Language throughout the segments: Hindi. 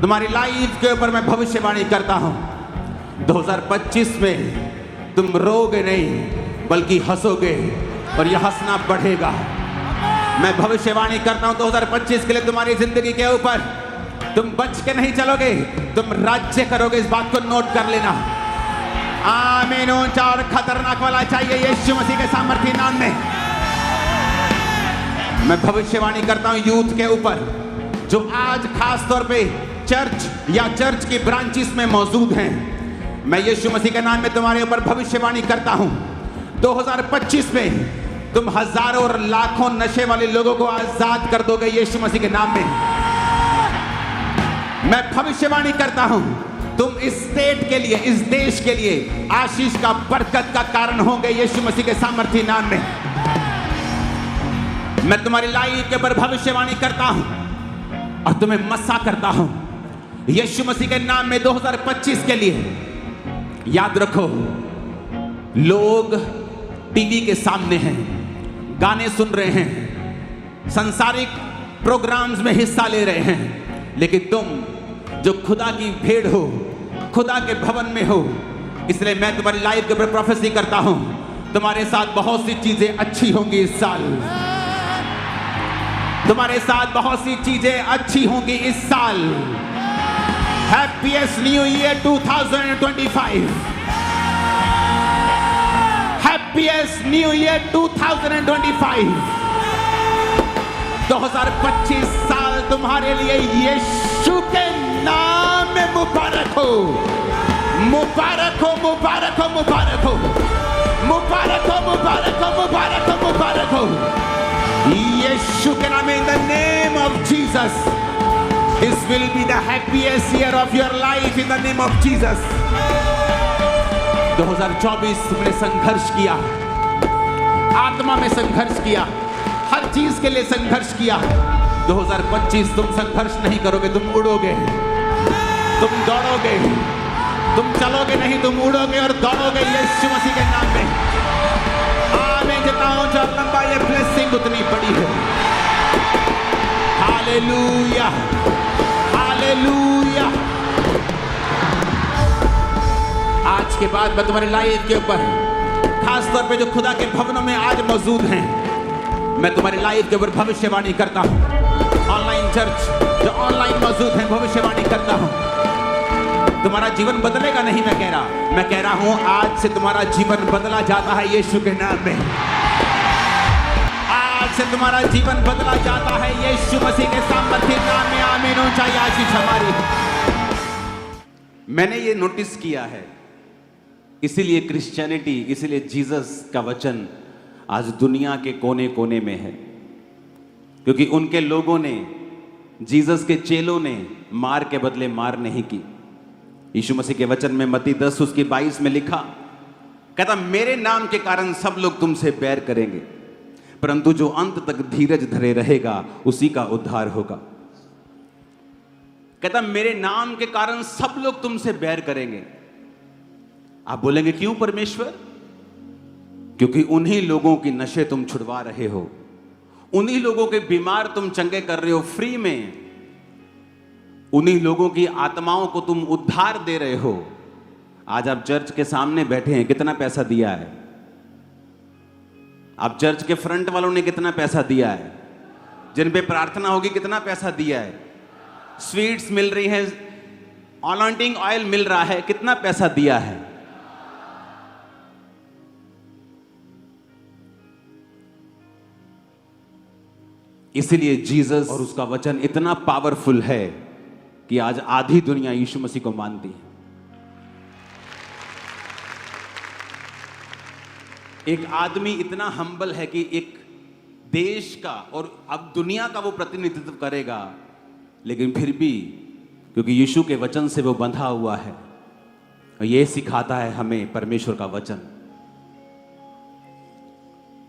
तुम्हारी लाइफ के ऊपर मैं भविष्यवाणी करता हूं। 2025 में तुम रोगे नहीं बल्कि हंसोगे और यह हंसना बढ़ेगा। मैं भविष्यवाणी करता हूं 2025 के लिए तुम्हारी जिंदगी के ऊपर तुम बच के नहीं चलोगे, तुम राज्य करोगे। इस बात को नोट कर लेना। आमीन। ऊंचा और खतरनाक वाला चाहिए यीशु मसीह के सामर्थी नाम में। मैं भविष्यवाणी करता हूं यूथ के ऊपर जो आज खास तौर पे चर्च या चर्च की ब्रांचेस में मौजूद हैं। मैं यीशु मसीह के नाम में तुम्हारे ऊपर भविष्यवाणी करता हूं 2025 में तुम हजारों और लाखों नशे वाले लोगों को आजाद कर दोगे यीशु मसीह के नाम में। मैं भविष्यवाणी करता हूं तुम इस स्टेट के लिए, इस देश के लिए आशीष का, बरकत का कारण होंगे यीशु मसीह के सामर्थी नाम में। मैं तुम्हारी लाइफ के ऊपर भविष्यवाणी करता हूं और तुम्हें मसा करता हूं यीशु मसीह के नाम में 2025 के लिए। याद रखो, लोग टीवी के सामने हैं, गाने सुन रहे हैं, सांसारिक प्रोग्राम्स में हिस्सा ले रहे हैं, लेकिन तुम जो खुदा की भेड़ हो, खुदा के भवन में हो, इसलिए मैं तुम्हारी लाइफ के ऊपर प्रोफेसी करता हूं तुम्हारे साथ बहुत सी चीजें अच्छी होंगी इस साल। तुम्हारे साथ बहुत सी चीजें अच्छी होंगी इस साल। Happiest new year 2025। Happiest new year 2025। 2025 साल तुम्हारे लिए यीशु के नाम में मुबारक हो। मुबारक हो, मुबारक हो, मुबारक हो, मुबारक हो, मुबारक हो, मुबारक हो, मुबारक हो यीशु के नाम में। In the name of Jesus, this will be the happiest year of your life in the name of Jesus। 2024 तुमने संघर्ष किया, आत्मा में संघर्ष किया, हर चीज के लिए संघर्ष किया। 2025 तुम संघर्ष नहीं करोगे, तुम उड़ोगे, तुम दौड़ोगे, तुम चलोगे नहीं, तुम उड़ोगे और दौड़ोगे यीशु मसीह के नाम में। आमीन। जितना ऊंचा लंबा ये ब्लेसिंग उतनी बड़ी है। Hallelujah, hallelujah. आज के बाद मैं तुम्हारी लाइफ के ऊपर, खास तौर पे जो खुदा के भवनों में आज मौजूद हैं, मैं तुम्हारी लाइफ के ऊपर भविष्यवाणी करता हूं। ऑनलाइन चर्च जो ऑनलाइन मौजूद हैं, भविष्यवाणी करता हूं तुम्हारा जीवन बदलेगा नहीं। मैं कह रहा हूं आज से तुम्हारा जीवन बदला जाता है यीशु के नाम में। आज से तुम्हारा जीवन बदला जाता है यीशु मसीह के सामर्थी नाम में। आमीन। ऊंचाई आशीष हमारी। मैंने ये नोटिस किया है, इसीलिए क्रिश्चियनिटी, इसीलिए जीसस का वचन आज दुनिया के कोने कोने में है, क्योंकि उनके लोगों ने, जीसस के चेलों ने मार के बदले मार नहीं की। यीशु मसीह के वचन में मत्ती 10 उसकी 22 में लिखा, कहता मेरे नाम के कारण सब लोग तुमसे बैर करेंगे, परंतु जो अंत तक धीरज धरे रहेगा उसी का उद्धार होगा। कहता मेरे नाम के कारण सब लोग तुमसे बैर करेंगे। आप बोलेंगे क्यों परमेश्वर? क्योंकि उन्हीं लोगों की नशे तुम छुड़वा रहे हो, उन्हीं लोगों के बीमार तुम चंगे कर रहे हो फ्री में, उन्हीं लोगों की आत्माओं को तुम उद्धार दे रहे हो। आज आप चर्च के सामने बैठे हैं, कितना पैसा दिया है? आप चर्च के फ्रंट वालों ने कितना पैसा दिया है? जिन पे प्रार्थना होगी कितना पैसा दिया है? स्वीट्स मिल रही हैं, अनॉइंटिंग ऑयल मिल रहा है, कितना पैसा दिया है? इसीलिए जीसस और उसका वचन इतना पावरफुल है कि आज आधी दुनिया यीशु मसीह को मानती है। एक आदमी इतना हम्बल है कि एक देश का और अब दुनिया का वो प्रतिनिधित्व करेगा, लेकिन फिर भी क्योंकि यीशु के वचन से वो बंधा हुआ है, और ये सिखाता है हमें परमेश्वर का वचन।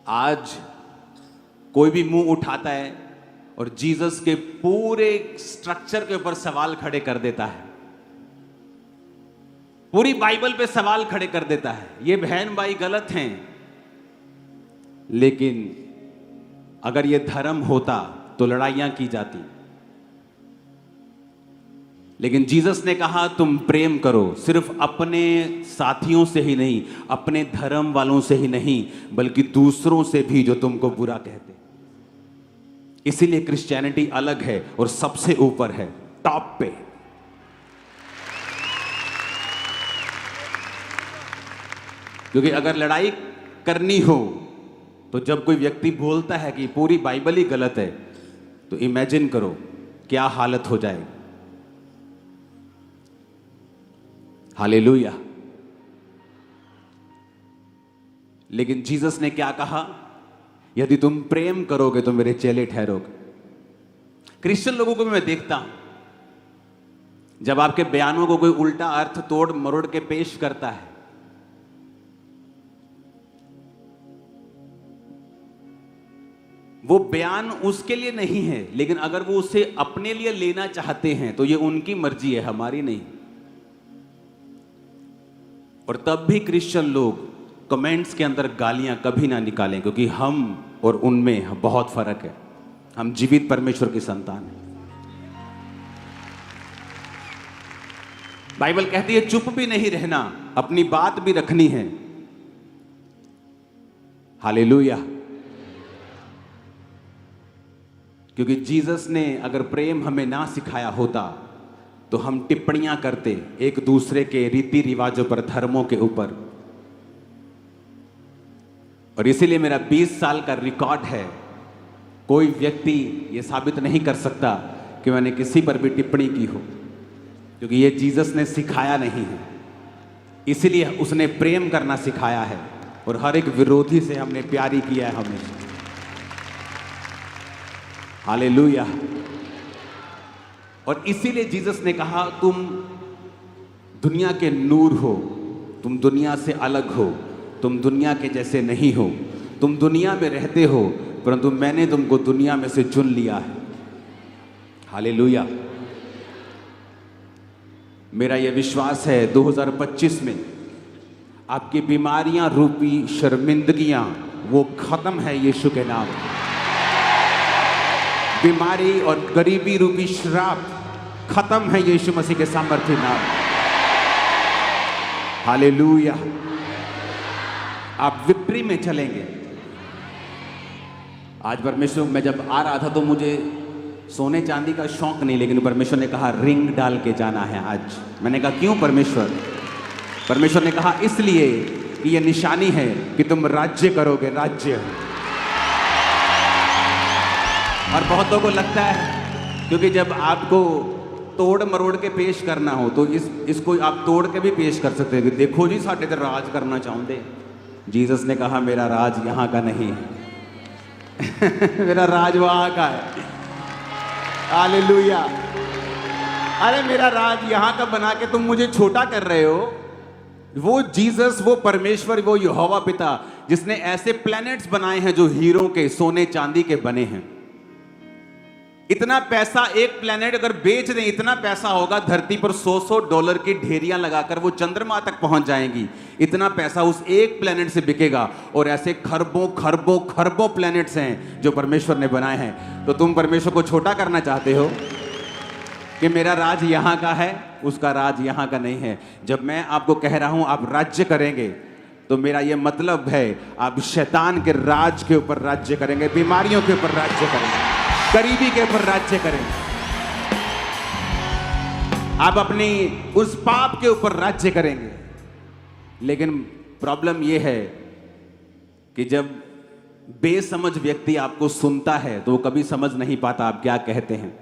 आज कोई भी मुंह उठाता है और जीसस के पूरे स्ट्रक्चर के ऊपर सवाल खड़े कर देता है, पूरी बाइबल पे सवाल खड़े कर देता है। ये बहन भाई गलत हैं, लेकिन अगर ये धर्म होता तो लड़ाइयां की जाती। लेकिन जीसस ने कहा तुम प्रेम करो, सिर्फ अपने साथियों से ही नहीं, अपने धर्म वालों से ही नहीं, बल्कि दूसरों से भी जो तुमको बुरा कहते। इसीलिए क्रिश्चियनिटी अलग है और सबसे ऊपर है, टॉप पे। क्योंकि अगर लड़ाई करनी हो तो जब कोई व्यक्ति बोलता है कि पूरी बाइबल ही गलत है, तो इमेजिन करो क्या हालत हो जाएगी। हालेलुया। लेकिन जीसस ने क्या कहा? यदि तुम प्रेम करोगे तो मेरे चेले ठहरोगे। क्रिश्चियन लोगों को भी मैं देखता हूं, जब आपके बयानों को कोई उल्टा अर्थ तोड़ मरोड़ के पेश करता है, वो बयान उसके लिए नहीं है, लेकिन अगर वो उसे अपने लिए लेना चाहते हैं तो ये उनकी मर्जी है, हमारी नहीं। और तब भी क्रिश्चियन लोग कमेंट्स के अंदर गालियां कभी ना निकालें, क्योंकि हम और उनमें बहुत फर्क है। हम जीवित परमेश्वर की संतान हैं। बाइबल कहती है चुप भी नहीं रहना, अपनी बात भी रखनी है। हालेलुया। क्योंकि जीसस ने अगर प्रेम हमें ना सिखाया होता तो हम टिप्पणियां करते एक दूसरे के रीति रिवाजों पर, धर्मों के ऊपर। और इसीलिए मेरा 20 साल का रिकॉर्ड है, कोई व्यक्ति ये साबित नहीं कर सकता कि मैंने किसी पर भी टिप्पणी की हो, क्योंकि ये जीसस ने सिखाया नहीं है। इसीलिए उसने प्रेम करना सिखाया है, और हर एक विरोधी से हमने प्यार ही किया है हमेशा। हालेलुया। और इसीलिए जीसस ने कहा तुम दुनिया के नूर हो, तुम दुनिया से अलग हो, तुम दुनिया के जैसे नहीं हो, तुम दुनिया में रहते हो, परंतु मैंने तुमको दुनिया में से चुन लिया है। हालेलुया। मेरा यह विश्वास है 2025 में आपकी बीमारियां रूपी शर्मिंदगियां वो खत्म है यीशु के नाम। बीमारी और गरीबी रूपी श्राप खत्म है यीशु मसीह के सामर्थ्य नाम। हालेलुया। आप विक्ट्री में चलेंगे। आज परमेश्वर, मैं जब आ रहा था तो मुझे सोने चांदी का शौक नहीं, लेकिन परमेश्वर ने कहा रिंग डाल के जाना है आज। मैंने कहा क्यों परमेश्वर? परमेश्वर ने कहा इसलिए कि यह निशानी है कि तुम राज्य करोगे, राज्य। और बहुतों को लगता है क्योंकि जब आपको तोड़ मरोड़ के पेश करना हो तो इसको आप तोड़ के भी पेश कर सकते हैं कि देखो जी साढ़े तो राज करना चाहते। जीसस ने कहा मेरा राज यहाँ का नहीं है मेरा राज वहाँ का है। हालेलुया। अरे मेरा राज यहाँ का बना के तुम मुझे छोटा कर रहे हो। वो जीसस, वो परमेश्वर, वो यहोवा पिता जिसने ऐसे प्लैनेट्स बनाए हैं जो हीरों के, सोने चांदी के बने हैं। इतना पैसा एक प्लैनेट अगर बेच दें, इतना पैसा होगा धरती पर $100 की ढेरियां लगाकर वो चंद्रमा तक पहुंच जाएंगी। इतना पैसा उस एक प्लैनेट से बिकेगा। और ऐसे खरबों खरबों खरबों प्लैनेट्स हैं जो परमेश्वर ने बनाए हैं। तो तुम परमेश्वर को छोटा करना चाहते हो कि मेरा राज यहां का है, उसका राज यहां का नहीं है। जब मैं आपको कह रहा हूं आप राज्य करेंगे, तो मेरा यह मतलब है आप शैतान के राज के ऊपर राज्य करेंगे, बीमारियों के ऊपर राज्य करेंगे, गरीबी के ऊपर राज्य करेंगे, आप अपनी उस पाप के ऊपर राज्य करेंगे। लेकिन प्रॉब्लम यह है कि जब बेसमझ व्यक्ति आपको सुनता है तो वो कभी समझ नहीं पाता आप क्या कहते हैं।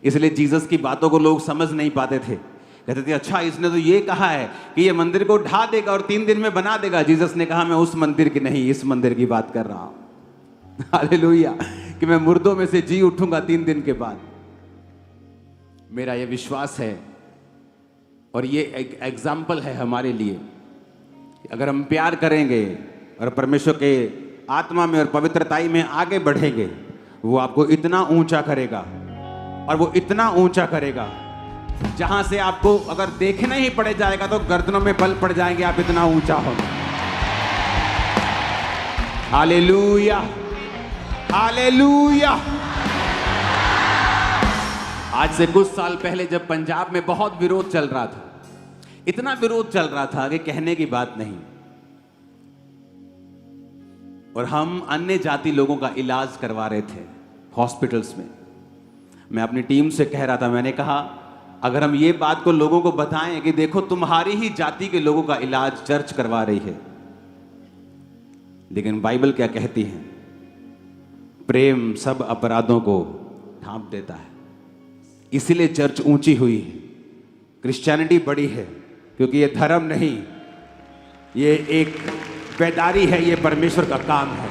इसलिए जीसस की बातों को लोग समझ नहीं पाते थे। कहते थे अच्छा इसने तो ये कहा है कि ये मंदिर को ढा देगा और 3 दिन में बना देगा। जीसस ने कहा मैं उस मंदिर की नहीं, इस मंदिर की बात कर रहा हूं। हालेलुया। कि मैं मुर्दों में से जी उठूंगा 3 दिन के बाद। मेरा यह विश्वास है और ये एक एग्जाम्पल है हमारे लिए। अगर हम प्यार करेंगे और परमेश्वर के आत्मा में और पवित्रताई में आगे बढ़ेंगे, वो आपको इतना ऊंचा करेगा, और वो इतना ऊंचा करेगा जहां से आपको अगर देखना ही पड़ जाएगा तो गर्दनों में बल पड़ जाएंगे, आप इतना ऊंचा होंगे। Hallelujah, hallelujah. आज से कुछ साल पहले जब पंजाब में बहुत विरोध चल रहा था, इतना विरोध चल रहा था कि कहने की बात नहीं, और हम अन्य जाति लोगों का इलाज करवा रहे थे हॉस्पिटल्स में। मैं अपनी टीम से कह रहा था, मैंने कहा अगर हम ये बात को लोगों को बताएं कि देखो तुम्हारी ही जाति के लोगों का इलाज चर्च करवा रही है, लेकिन बाइबल क्या कहती है? प्रेम सब अपराधों को ढांप देता है। इसीलिए चर्च ऊंची हुई है, क्रिश्चियनिटी बड़ी है, क्योंकि ये धर्म नहीं, ये एक बेदारी है, ये परमेश्वर का काम है।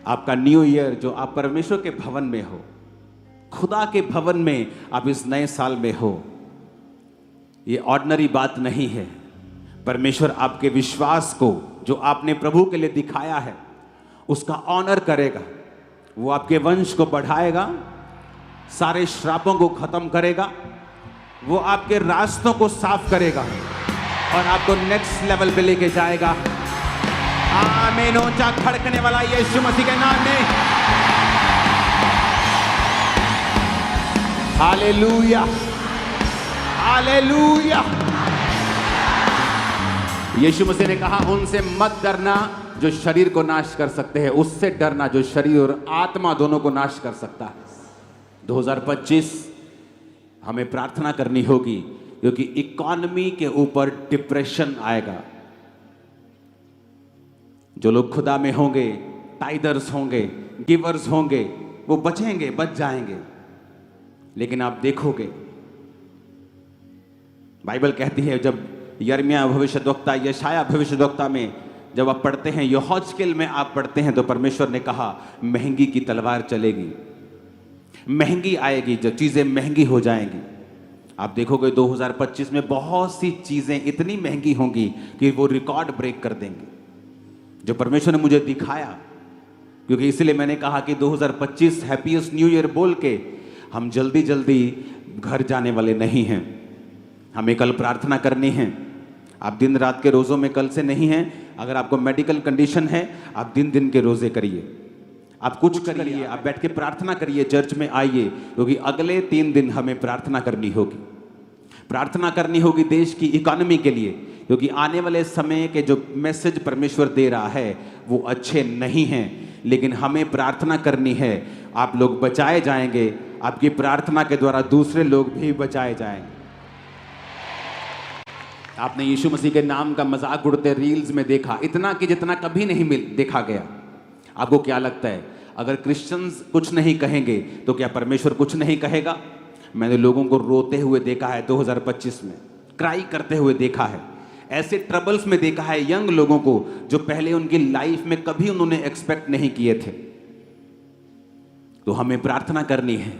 आपका न्यू ईयर जो आप परमेश्वर के भवन में हो, खुदा के भवन में आप इस नए साल में हो, ये ऑर्डिनरी बात नहीं है। परमेश्वर आपके विश्वास को जो आपने प्रभु के लिए दिखाया है उसका ऑनर करेगा। वो आपके वंश को बढ़ाएगा, सारे श्रापों को खत्म करेगा, वो आपके रास्तों को साफ करेगा और आपको नेक्स्ट लेवल पे लेके जाएगा। आमीन। ऊंचा खड़कने वाला यीशु मसीह के नाम में हालेलुया, हालेलुया। यीशु मसीह ने कहा उनसे मत डरना जो शरीर को नाश कर सकते हैं, उससे डरना जो शरीर और आत्मा दोनों को नाश कर सकता है। 2025 हमें प्रार्थना करनी होगी, क्योंकि इकोनॉमी के ऊपर डिप्रेशन आएगा। जो लोग खुदा में होंगे, टाइदर्स होंगे, गिवर्स होंगे, वो बचेंगे, बच जाएंगे। लेकिन आप देखोगे, बाइबल कहती है, जब यिर्मयाह भविष्यद्वक्ता, यशायाह भविष्यद्वक्ता में जब आप पढ़ते हैं, यहोजकेल में आप पढ़ते हैं, तो परमेश्वर ने कहा महंगी की तलवार चलेगी, महंगी आएगी, जो चीजें महंगी हो जाएंगी। आप देखोगे 2025 में बहुत सी चीजें इतनी महंगी होंगी कि वो रिकॉर्ड ब्रेक कर देंगे, जो परमेश्वर ने मुझे दिखाया। क्योंकि इसलिए मैंने कहा कि 2025 हैप्पीएस्ट न्यू ईयर बोल के हम जल्दी जल्दी घर जाने वाले नहीं हैं। हमें कल प्रार्थना करनी है। आप दिन रात के रोज़ों में कल से नहीं हैं। अगर आपको मेडिकल कंडीशन है, आप दिन दिन के रोज़े करिए, आप कुछ करिए, आप बैठ के प्रार्थना करिए, चर्च में आइए, क्योंकि अगले 3 दिन हमें प्रार्थना करनी होगी। प्रार्थना करनी होगी देश की इकोनॉमी के लिए, क्योंकि आने वाले समय के जो मैसेज परमेश्वर दे रहा है वो अच्छे नहीं हैं, लेकिन हमें प्रार्थना करनी है। आप लोग बचाए जाएंगे, आपकी प्रार्थना के द्वारा दूसरे लोग भी बचाए जाएंगे। आपने यीशु मसीह के नाम का मजाक उड़ते रील्स में देखा, इतना कि जितना कभी नहीं देखा गया। आपको क्या लगता है, अगर क्रिश्चियंस कुछ नहीं कहेंगे तो क्या परमेश्वर कुछ नहीं कहेगा? मैंने लोगों को रोते हुए देखा है 2025 में, क्राई करते हुए देखा है, ऐसे ट्रबल्स में देखा है यंग लोगों को जो पहले उनकी लाइफ में कभी उन्होंने एक्सपेक्ट नहीं किए थे। तो हमें प्रार्थना करनी है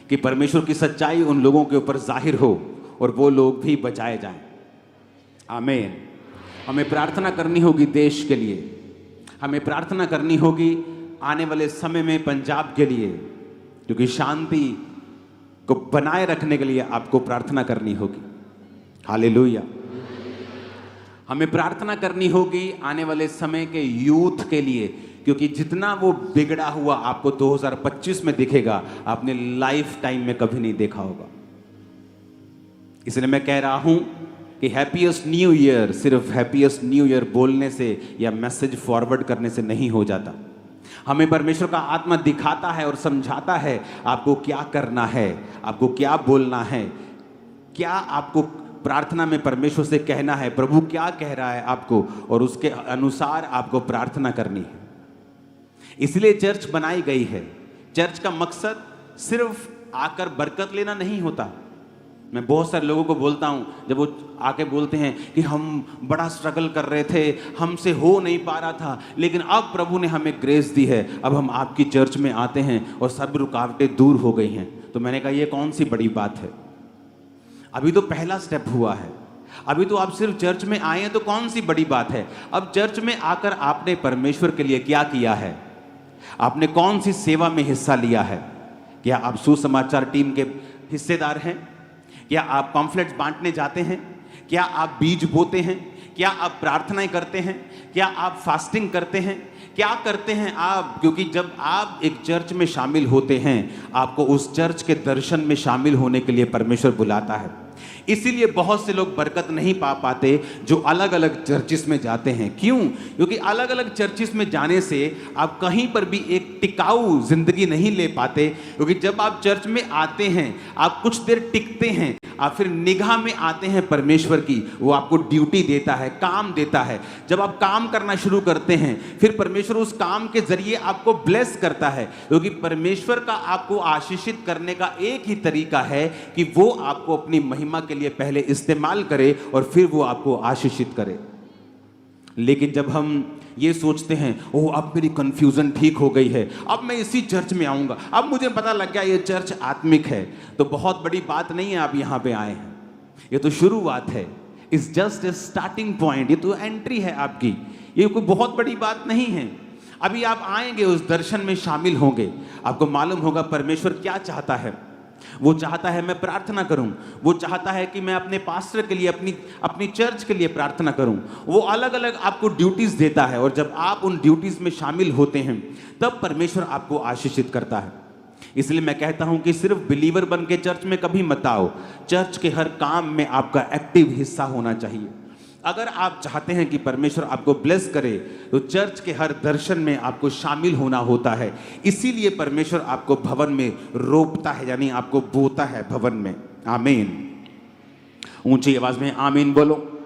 कि परमेश्वर की सच्चाई उन लोगों के ऊपर जाहिर हो और वो लोग भी बचाए जाएं। आमीन। हमें प्रार्थना करनी होगी देश के लिए, हमें प्रार्थना करनी होगी आने वाले समय में पंजाब के लिए, क्योंकि शांति को बनाए रखने के लिए आपको प्रार्थना करनी होगी। हालेलुया। हमें प्रार्थना करनी होगी आने वाले समय के यूथ के लिए, क्योंकि जितना वो बिगड़ा हुआ आपको 2025 में दिखेगा, आपने लाइफ टाइम में कभी नहीं देखा होगा। इसलिए मैं कह रहा हूं कि हैप्पीएस्ट न्यू ईयर सिर्फ हैप्पीएस्ट न्यू ईयर बोलने से या मैसेज फॉरवर्ड करने से नहीं हो जाता। हमें परमेश्वर का आत्मा दिखाता है और समझाता है आपको क्या करना है, आपको क्या बोलना है, क्या आपको प्रार्थना में परमेश्वर से कहना है, प्रभु क्या कह रहा है आपको, और उसके अनुसार आपको प्रार्थना करनी है। इसलिए चर्च बनाई गई है। चर्च का मकसद सिर्फ आकर बरकत लेना नहीं होता। मैं बहुत सारे लोगों को बोलता हूं, जब वो आके बोलते हैं कि हम बड़ा स्ट्रगल कर रहे थे, हमसे हो नहीं पा रहा था, लेकिन अब प्रभु ने हमें ग्रेस दी है, अब हम आपकी चर्च में आते हैं और सब रुकावटें दूर हो गई हैं। तो मैंने कहा ये कौन सी बड़ी बात है, अभी तो पहला स्टेप हुआ है, अभी तो आप सिर्फ चर्च में आए हैं, तो कौन सी बड़ी बात है। अब चर्च में आकर आपने परमेश्वर के लिए क्या किया है, आपने कौन सी सेवा में हिस्सा लिया है। क्या आप सुसमाचार टीम के हिस्सेदार हैं? क्या आप पम्फलेट्स बांटने जाते हैं? क्या आप बीज बोते हैं? क्या आप प्रार्थनाएं करते हैं? क्या आप फास्टिंग करते हैं? क्या करते हैं आप? क्योंकि जब आप एक चर्च में शामिल होते हैं, आपको उस चर्च के दर्शन में शामिल होने के लिए परमेश्वर बुलाता है। इसीलिए बहुत से लोग बरकत नहीं पा पाते जो अलग अलग चर्चिस में जाते हैं। क्यों? क्योंकि अलग अलग चर्चिस में जाने से आप कहीं पर भी एक टिकाऊ जिंदगी नहीं ले पाते। क्योंकि जब आप चर्च में आते हैं, आप कुछ देर टिकते हैं, आप फिर निगाह में आते हैं परमेश्वर की, वो आपको ड्यूटी देता है, काम देता है। जब आप काम करना शुरू करते हैं, फिर परमेश्वर उस काम के जरिए आपको ब्लेस करता है। क्योंकि परमेश्वर का आपको आशीषित करने का एक ही तरीका है कि वो आपको अपनी महिमा के लिए पहले इस्तेमाल करे और फिर वो आपको आशीषित करे। लेकिन जब हम ये सोचते हैं, ओह अब मेरी कंफ्यूजन ठीक हो गई है, अब मैं इसी चर्च में आऊंगा, अब मुझे पता लग गया ये चर्च आत्मिक है, तो बहुत बड़ी बात नहीं है आप यहां पे आए हैं। ये तो शुरुआत है, it's just a starting point, ये तो एंट्री है आपकी, ये कोई बहुत बड़ी बात नहीं है। अभी आप आएंगे, उस दर्शन में शामिल होंगे, आपको मालूम होगा परमेश्वर क्या चाहता है। वो चाहता है मैं प्रार्थना करूं, वो चाहता है कि मैं अपने पास्टर के लिए, अपनी चर्च के लिए प्रार्थना करूं। वो अलग अलग आपको ड्यूटीज देता है, और जब आप उन ड्यूटीज में शामिल होते हैं तब परमेश्वर आपको आशीषित करता है। इसलिए मैं कहता हूं कि सिर्फ बिलीवर बन के चर्च में कभी मत आओ, चर्च के हर काम में आपका एक्टिव हिस्सा होना चाहिए। अगर आप चाहते हैं कि परमेश्वर आपको ब्लेस करे, तो चर्च के हर दर्शन में आपको शामिल होना होता है। इसीलिए परमेश्वर आपको भवन में रोपता है, यानी आपको बोता है भवन में। आमीन। ऊंची आवाज में आमीन बोलो।